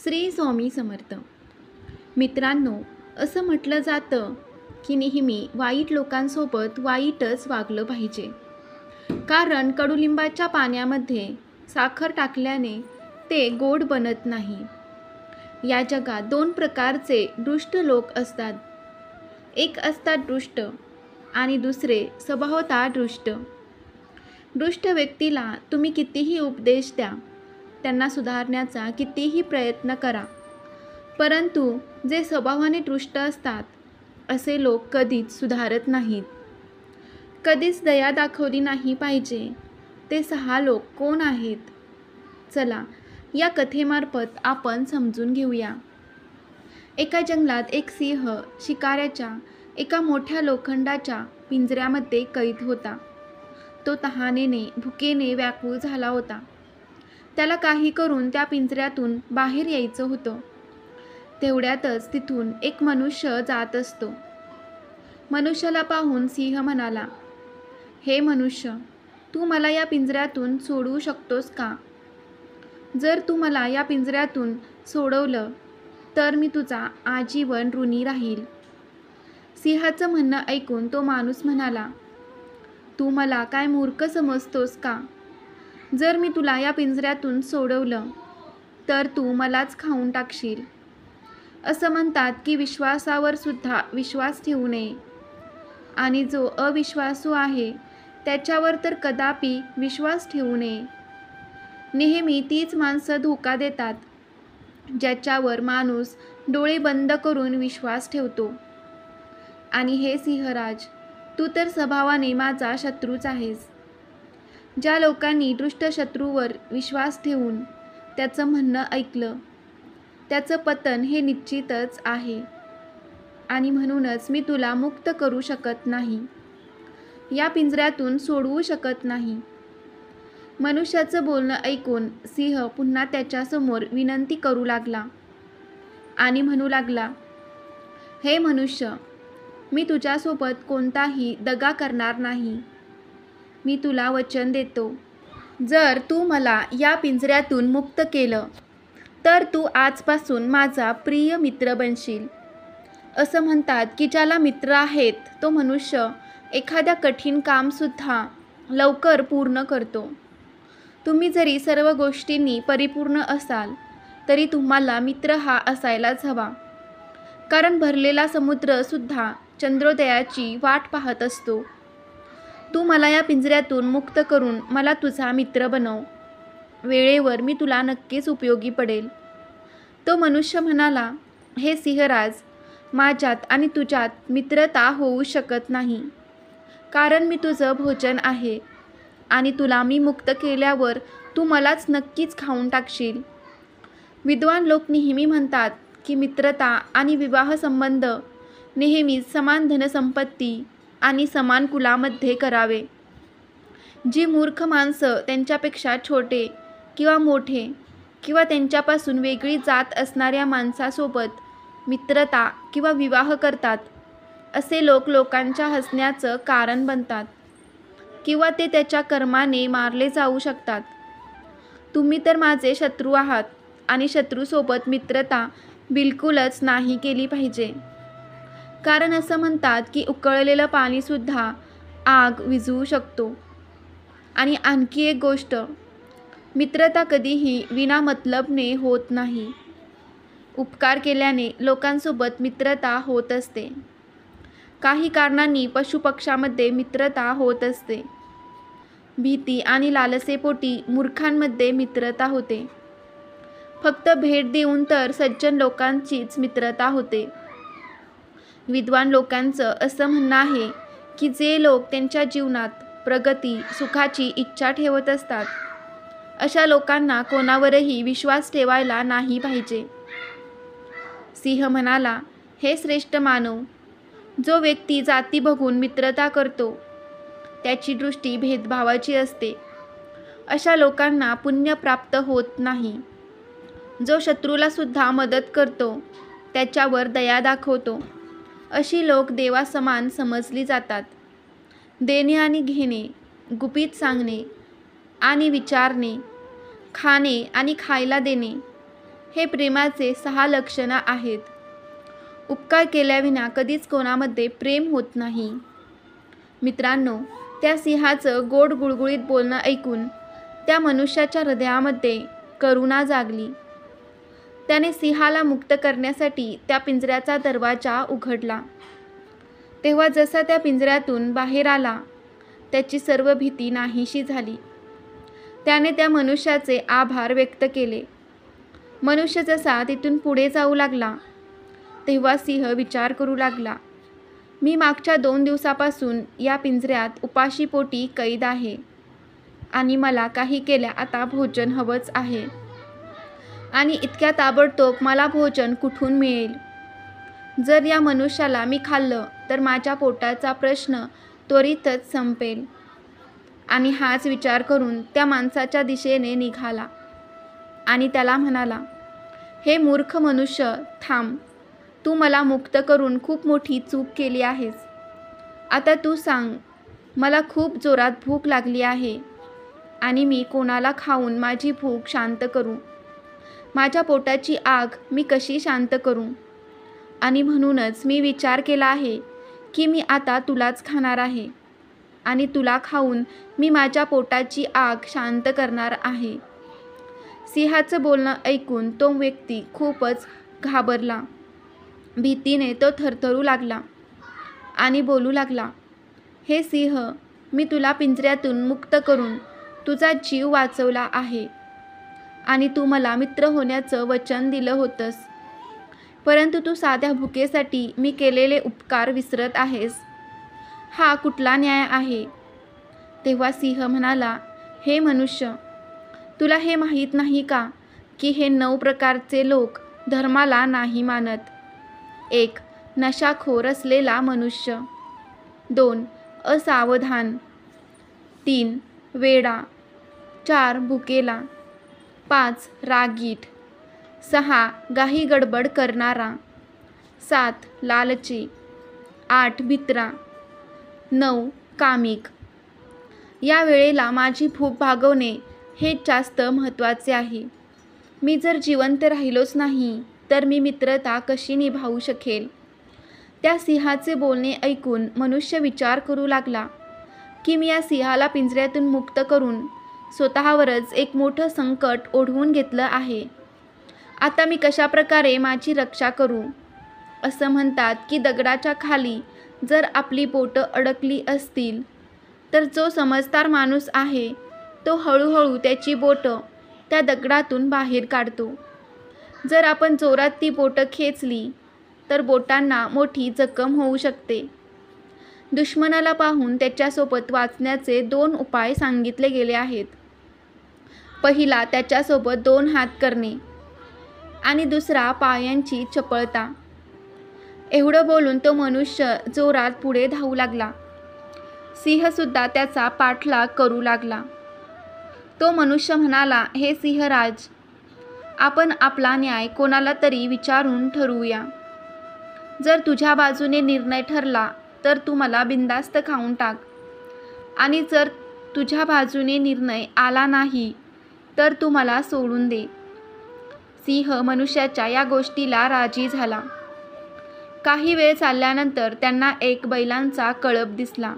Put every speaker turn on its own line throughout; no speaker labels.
श्री स्वामी समर्थ. मित्रांनो, असं म्हटलं जातं की नेहमी वाईट लोकांसोबत वाईटच वागलं पाहिजे. कारण कडुलिंबाच्या पाण्यामध्ये साखर टाकल्याने ते गोड बनत नाही. या जगात दोन प्रकारचे दुष्ट लोक असतात. एक असतात दुष्ट आणि दुसरे स्वभावतः दुष्ट. दुष्ट व्यक्तीला तुम्ही कितीही उपदेश द्या, त्यांना सुधारण्याचा कितीही प्रयत्न करा, परंतु जे स्वभावाने दुष्ट असतात असे लोक कधीच सुधारत नाहीत. कधीच दया दाखवली नाही पाहिजे. ते 6 लोक कोण आहेत? चला या कथेमार्फत आपण समजून घेऊया. एका जंगलात एक सिंह शिकाऱ्याच्या एका मोठ्या लोखंडाच्या पिंजऱ्यामध्ये कैद होता. तो तहानेने भुकेने व्याकुळ झाला होता. त्याला काही करून त्या पिंजऱ्यातून बाहेर यायचं होतं. तेवढ्यातच तिथून एक मनुष्य जात असतो. मनुष्याला पाहून सिंह म्हणाला, हे मनुष्य, तू मला या पिंजऱ्यातून सोडवू शकतोस का? जर तू मला या पिंजऱ्यातून सोडवलं तर मी तुझा आजीवन ऋणी राहील. सिंहाचं म्हणणं ऐकून तो माणूस म्हणाला, तू मला काय मूर्ख समजतोस का? जर मी तुला या पिंजऱ्यातून सोडवलं तर तू मलाच खाऊन टाकशील. असं म्हणतात की विश्वासावर सुद्धा विश्वास ठेवू नये, आणि जो अविश्वासू आहे त्याच्यावर तर कदापि विश्वास ठेवू नये. नेहमी तीच माणसं धोका देतात ज्याच्यावर माणूस डोळे बंद करून विश्वास ठेवतो. आणि हे सिंहराज, तू तर स्वभावाने माझा शत्रूच आहेस. ज्या लोकांनी दुष्ट शत्रूवर विश्वास ठेवून त्याचं म्हणणं ऐकलं त्याचं पतन हे निश्चितच आहे, आणि म्हणूनच मी तुला मुक्त करू शकत नाही, या पिंजऱ्यातून सोडवू शकत नाही. मनुष्याचं बोलणं ऐकून सिंह पुन्हा त्याच्यासमोर विनंती करू लागला आणि म्हणू लागला, हे मनुष्य, मी तुझ्यासोबत कोणताही दगा करणार नाही. मी तुला वचन देतो, जर तू मला या पिंजऱ्यातून मुक्त केलं तर तू आजपासून माझा प्रिय मित्र बनशील. असं म्हणतात की ज्याला मित्र आहेत तो मनुष्य एखाद्या कठीण कामसुद्धा लवकर पूर्ण करतो. तुम्ही जरी सर्व गोष्टींनी परिपूर्ण असाल तरी तुम्हाला मित्र हा असायलाच हवा. कारण भरलेला समुद्रसुद्धा चंद्रोदयाची वाट पाहत असतो. तू मला या पिंजऱ्यातून मुक्त करून मला तुझा मित्र बनव. वेळेवर मी तुला नक्कीच उपयोगी पडेल. तो मनुष्य म्हणाला, हे सिंहराज, माझ्यात आणि तुझ्यात मित्रता होऊ शकत नाही, कारण मी तुझं भोजन आहे आणि तुला मी मुक्त केल्यावर तू मलाच नक्कीच खाऊन टाकशील. विद्वान लोक नेहमी म्हणतात की मित्रता आणि विवाह संबंध नेहमीच समान धनसंपत्ती आणि समान कुलामध्ये करावे. जी मूर्ख माणसं त्यांच्यापेक्षा छोटे किंवा मोठे किंवा त्यांच्यापासून वेगळी जात असणाऱ्या माणसासोबत मित्रता किंवा विवाह करतात, असे लोक लोकांच्या हसण्याचं कारण बनतात किंवा ते त्याच्या कर्माने मारले जाऊ शकतात. तुम्ही तर माझे शत्रू आहात, आणि शत्रूसोबत मित्रता बिलकुलच नाही केली पाहिजे. कारण असं म्हणतात की उकळलेलं पाणीसुद्धा आग विझवू शकतो. आणि आणखी एक गोष्ट, मित्रता कधीही विनामतलबने होत नाही. उपकार केल्याने लोकांसोबत मित्रता होत असते. काही कारणांनी पशुपक्ष्यामध्ये मित्रता होत असते. भीती आणि लालसेपोटी मूर्खांमध्ये मित्रता होते. फक्त भेट देऊन तर सज्जन लोकांचीच मित्रता होते. विद्वान लोकांचं असं म्हणणं आहे की जे लोक त्यांच्या जीवनात प्रगती सुखाची इच्छा ठेवत असतात अशा लोकांना कोणावरही विश्वास ठेवायला नाही पाहिजे. सिंह म्हणाला, हे श्रेष्ठ मानव, जो व्यक्ती जाती बघून मित्रता करतो त्याची दृष्टी भेदभावाची असते. अशा लोकांना पुण्य प्राप्त होत नाही. जो शत्रूला सुद्धा मदत करतो त्याच्यावर दया दाखवतो अशी लोक देवासमान समजली जातात. देणे आणि घेणे, गुपित सांगणे आणि विचारणे, खाणे आणि खायला देणे, हे प्रेमाचे 6 लक्षणं आहेत. उपकार केल्याविना कधीच कोणामध्ये प्रेम होत नाही. मित्रांनो, त्या सिंहाचं गोड गुळगुळीत बोलणं ऐकून त्या मनुष्याच्या हृदयामध्ये करुणा जागली. त्याने सिंहाला मुक्त करण्यासाठी त्या पिंजऱ्याचा दरवाजा उघडला. तेव्हा जसा त्या पिंजऱ्यातून बाहेर आला, त्याची सर्व भीती नाहीशी झाली. त्याने त्या मनुष्याचे आभार व्यक्त केले. मनुष्य जसा तिथून पुढे जाऊ लागला, तेव्हा सिंह विचार करू लागला, मी मागच्या 2 दिवसापासून या पिंजऱ्यात उपाशीपोटी कैद आहे आणि मला काही केल्या आता भोजन हवंच आहे आणि इतक्या ताबडतोब मला भोजन कुठून मिळेल? जर या मनुष्याला मी खाल्लं तर माझ्या पोटाचा प्रश्न त्वरितच संपेल. आणि हाच विचार करून त्या माणसाच्या दिशेने निघाला आणि त्याला म्हणाला, हे मूर्ख मनुष्य, थांब. तू मला मुक्त करून खूप मोठी चूक केली आहेस. आता तू सांग, मला खूप जोरात भूक लागली आहे आणि मी कोणाला खाऊन माझी भूक शांत करू? माझ्या पोटाची आग मी कशी शांत करू? आणि म्हणूनच मी विचार केला आहे की मी आता तुलाच खाणार आहे आणि तुला खाऊन मी माझ्या पोटाची आग शांत करणार आहे. सिंहाचं बोलणं ऐकून तो व्यक्ती खूपच घाबरला. भीतीने तो थरथरू लागला आणि बोलू लागला, हे सिंह, मी तुला पिंजऱ्यातून मुक्त करून तुझा जीव वाचवला आहे आणि तू मला मित्र होण्याचं वचन दिलं होतंस, परंतु तू साध्या भुकेसाठी मी केलेले उपकार विसरत आहेस. हा कुठला न्याय आहे? तेव्हा सिंह म्हणाला, हे मनुष्य, तुला हे माहीत नाही का की हे 9 प्रकारचे लोक धर्माला नाही मानत? 1. नशाखोर असलेला मनुष्य. 2. असावधान. 3. वेडा. 4. भुकेला. 5. रागीट. 6. घाई गडबड करणारा. 7. लालची. 8. भित्रा. 9. कामिक. या वेळेला माझी भूक भागवणे हे जास्त महत्त्वाचे आहे. मी जर जिवंत राहिलोच नाही तर मी मित्रता कशी निभावू शकेल? त्या सिंहाचे बोलणे ऐकून मनुष्य विचार करू लागला की मी या सिंहाला पिंजऱ्यातून मुक्त करून स्वतःवरच एक मोठं संकट ओढवून घेतलं आहे. आता मी कशाप्रकारे माझी रक्षा करू? असं म्हणतात की दगडाच्या खाली जर आपली बोटं अडकली असतील तर जो समजदार माणूस आहे तो हळूहळू त्याची बोटं त्या दगडातून बाहेर काढतो. जर आपण जोरात ती बोटं खेचली तर बोटांना मोठी जखम होऊ शकते. दुश्मनाला पाहून त्याच्यासोबत वाचण्याचे 2 उपाय सांगितले गेले आहेत. पहिला त्याच्यासोबत 2 हात करणे आणि दुसरा पायांची चपळता. एवढं बोलून तो मनुष्य जोरात पुढे धावू लागला. सिंहसुद्धा त्याचा पाठलाग करू लागला. तो मनुष्य म्हणाला, हे सिंहराज, आपण आपला न्याय कोणाला तरी विचारून ठरवूया. जर तुझ्या बाजूने निर्णय ठरला तर तू मला बिनधास्त खाऊन टाक आणि जर तुझ्या बाजूने निर्णय आला नाही तर तू मला सोडून दे. सिंह मनुष्याच्या या गोष्टीला राजी झाला. काही वेळ चालल्यानंतर त्यांना एक बैलांचा कळप दिसला.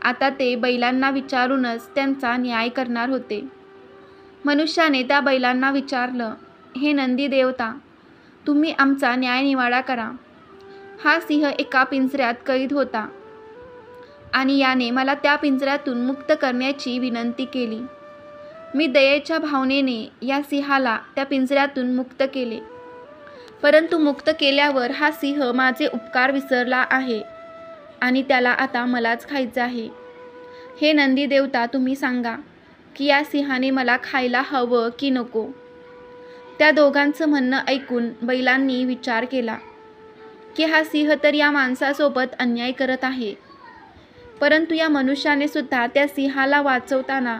आता ते बैलांना विचारूनच त्यांचा न्याय करणार होते. मनुष्याने त्या बैलांना विचारलं, हे नंदी देवता, तुम्ही आमचा न्यायनिवाडा करा. हा सिंह एका पिंजऱ्यात कैद होता आणि याने मला त्या पिंजऱ्यातून मुक्त करण्याची विनंती केली. मी दयेच्या भावनेने या सिंहाला त्या पिंजऱ्यातून मुक्त केले, परंतु मुक्त केल्यावर हा सिंह माझे उपकार विसरला आहे आणि त्याला आता मलाच खायचं आहे. हे नंदी देवता, तुम्ही सांगा की या सिंहाने मला खायला हवं की नको? त्या दोघांचं म्हणणं ऐकून बैलांनी विचार केला की हा सिंह तर या माणसासोबत अन्याय करत आहे, परंतु या मनुष्याने सुद्धा त्या सिंहाला वाचवताना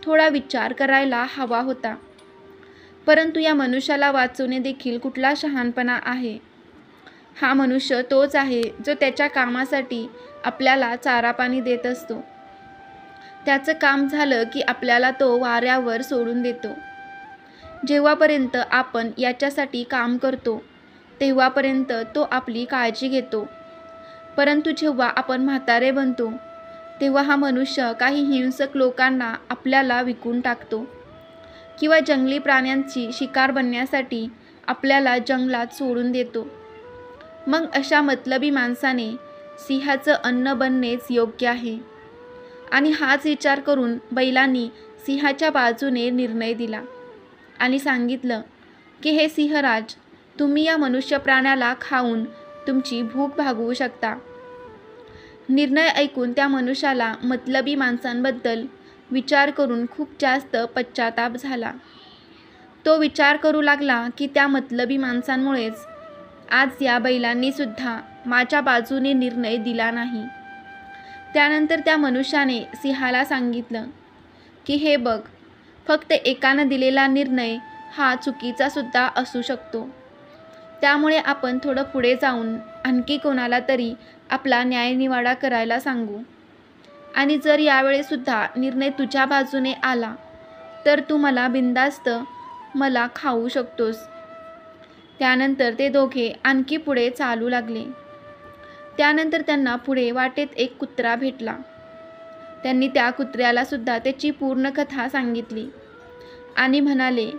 थोडा विचार करायला हवा होता. परंतु या मनुष्याला वाचवणे देखील कुठला शहाणपणा आहे? हा मनुष्य तोच आहे जो त्याच्या कामासाठी आपल्याला चारा पाणी देत असतो. त्याचं काम झालं की आपल्याला तो वाऱ्यावर सोडून देतो. जेव्हापर्यंत आपण याच्यासाठी काम करतो तेव्हापर्यंत तो आपली काळजी घेतो, परंतु जेव्हा आपण म्हातारे बनतो तेव्हा हा मनुष्य काही हिंसक लोकांना आपल्याला विकून टाकतो किंवा जंगली प्राण्यांची शिकार बनण्यासाठी आपल्याला जंगलात सोडून देतो. मग अशा मतलबी माणसाने सिंहाचं अन्न बनणेच योग्य आहे. आणि हाच विचार करून बैलांनी सिंहाच्या बाजूने निर्णय दिला आणि सांगितलं की हे सिंहराज, तुम्ही या मनुष्य प्राण्याला खाऊन तुमची भूक भागवू शकता. निर्णय ऐकून त्या मनुष्याला मतलबी माणसांबद्दल विचार करून खूप जास्त पश्चाताप झाला. तो विचार करू लागला की त्या मतलबी माणसांमुळेच आज या बैलांनी सुद्धा माझ्या बाजूने निर्णय दिला नाही. त्यानंतर त्या मनुष्याने सिंहाला सांगितलं की हे बघ, फक्त एकानं दिलेला निर्णय हा चुकीचा सुद्धा असू शकतो. त्यामुळे आपण थोडं पुढे जाऊन आणखी कोणाला तरी आपला न्यायनिवाडा करायला सांगू. आणि जर यावेळेसुद्धा निर्णय तुझ्या बाजूने आला तर तू मला बिनधास्त मला खाऊ शकतोस. त्यानंतर ते दोघे आणखी पुढे चालू लागले. त्यानंतर त्यांना पुढे वाटेत एक कुत्रा भेटला. त्यांनी त्या कुत्र्याला सुद्धा त्याची पूर्ण कथा सांगितली आणि म्हणाले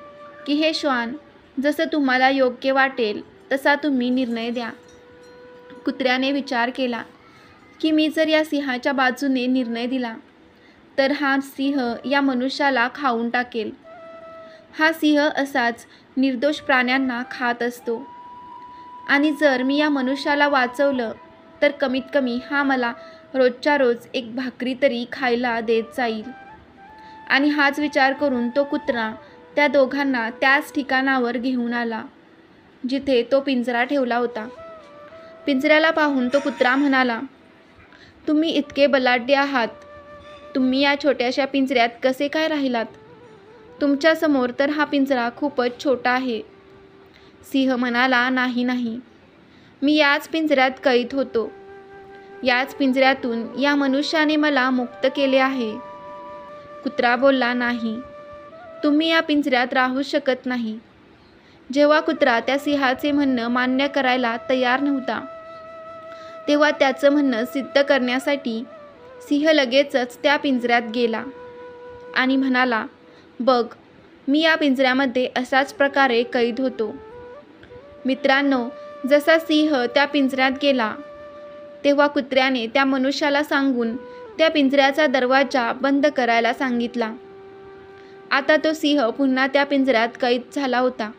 की हे श्वान, जसं तुम्हाला योग्य वाटेल तसा तुम्ही निर्णय द्या. कुत्र्याने विचार केला की मी जर या सिंहाच्या बाजूने निर्णय दिला तर हा सिंह या मनुष्याला खाऊन टाकेल. हा सिंह असाच निर्दोष प्राण्यांना खात असतो आणि जर मी या मनुष्याला वाचवलं तर कमीत कमी हा मला रोजच्या रोज एक भाकरी तरी खायला देत जाईल. आणि हाच विचार करून तो कुत्रा त्या दोघांना त्याच ठिकाणावर घेऊन आला जिथे तो पिंजरा ठेवला होता. पिंजऱ्याला पाहून तो कुत्रा म्हणाला, तुम्ही इतके बलाढ्य आहात, तुम्ही या छोट्याशा पिंजऱ्यात कसे काय राहिलात? तुमच्यासमोर तर हा पिंजरा खूपच छोटा आहे. सिंह म्हणाला, नाही नाही, मी याच पिंजऱ्यात कैद होतो. याच पिंजऱ्यातून या मनुष्याने मला मुक्त केले आहे. कुत्रा बोलला, नाही, तुम्ही या पिंजऱ्यात राहू शकत नाही. जेव्हा कुत्रा त्या सिंहाचे म्हणणं मान्य करायला तयार नव्हता तेव्हा त्याचं म्हणणं सिद्ध करण्यासाठी सिंह लगेचच त्या पिंजऱ्यात गेला आणि म्हणाला, बघ, मी या पिंजऱ्यामध्ये असाच प्रकारे कैद होतो. मित्रांनो, जसा सिंह त्या पिंजऱ्यात गेला तेव्हा कुत्र्याने त्या मनुष्याला सांगून त्या पिंजऱ्याचा दरवाजा बंद करायला सांगितला. आता तो सिंह पुन्हा त्या पिंजऱ्यात कैद झाला होता.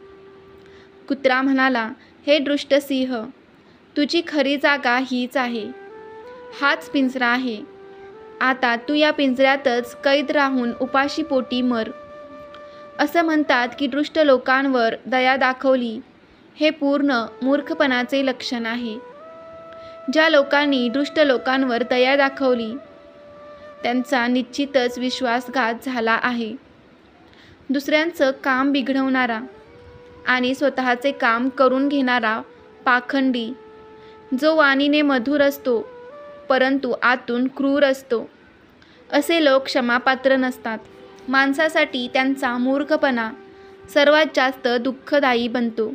कुत्रा म्हणाला, हे दृष्ट सिंह, तुझी खरी जागा हीच आहे. हाच पिंजरा आहे. आता तू या पिंजऱ्यातच कैद राहून उपाशी पोटी मर. असं म्हणतात की दुष्ट लोकांवर दया दाखवली हे पूर्ण मूर्खपणाचे लक्षण आहे. ज्या लोकांनी दुष्ट लोकांवर दया दाखवली त्यांचा निश्चितच विश्वासघात झाला आहे. दुसऱ्यांचं काम बिघडवणारा आणि स्वतःचे काम करून घेणारा पाखंडी, जो वाणीने मधुर असतो परंतु आतून क्रूर असतो, असे लोक क्षमापात्र नसतात. माणसासाठी त्यांचा मूर्खपणा सर्वात जास्त दुःखदायी बनतो.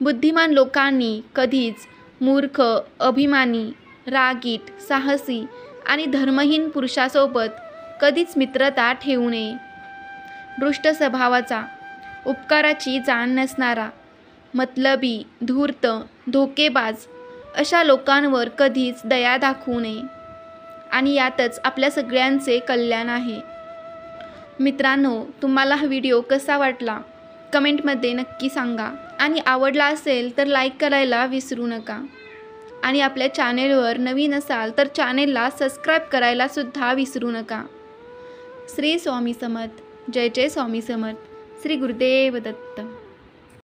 बुद्धिमान लोकांनी कधीच मूर्ख, अभिमानी, रागीट, साहसी आणि धर्महीन पुरुषासोबत कधीच मित्रता ठेवू नये. दुष्ट स्वभावाचा, उपकाराची जाण नसणारा, मतलबी, धूर्त, धोकेबाज अशा लोकांवर कधीच दया दाखवू नये. आणि यातच आपल्या सगळ्यांचे कल्याण आहे. मित्रांनो, तुम्हाला हा व्हिडिओ कसा वाटला कमेंटमध्ये नक्की सांगा. आणि आवडला असेल तर लाईक करायला विसरू नका. आणि आपल्या चॅनेलवर नवीन असाल तर चॅनेलला सबस्क्राईब करायला सुद्धा विसरू नका. श्री स्वामी समर्थ. जय जय स्वामी समर्थ. श्री गुरुदेव दत्त.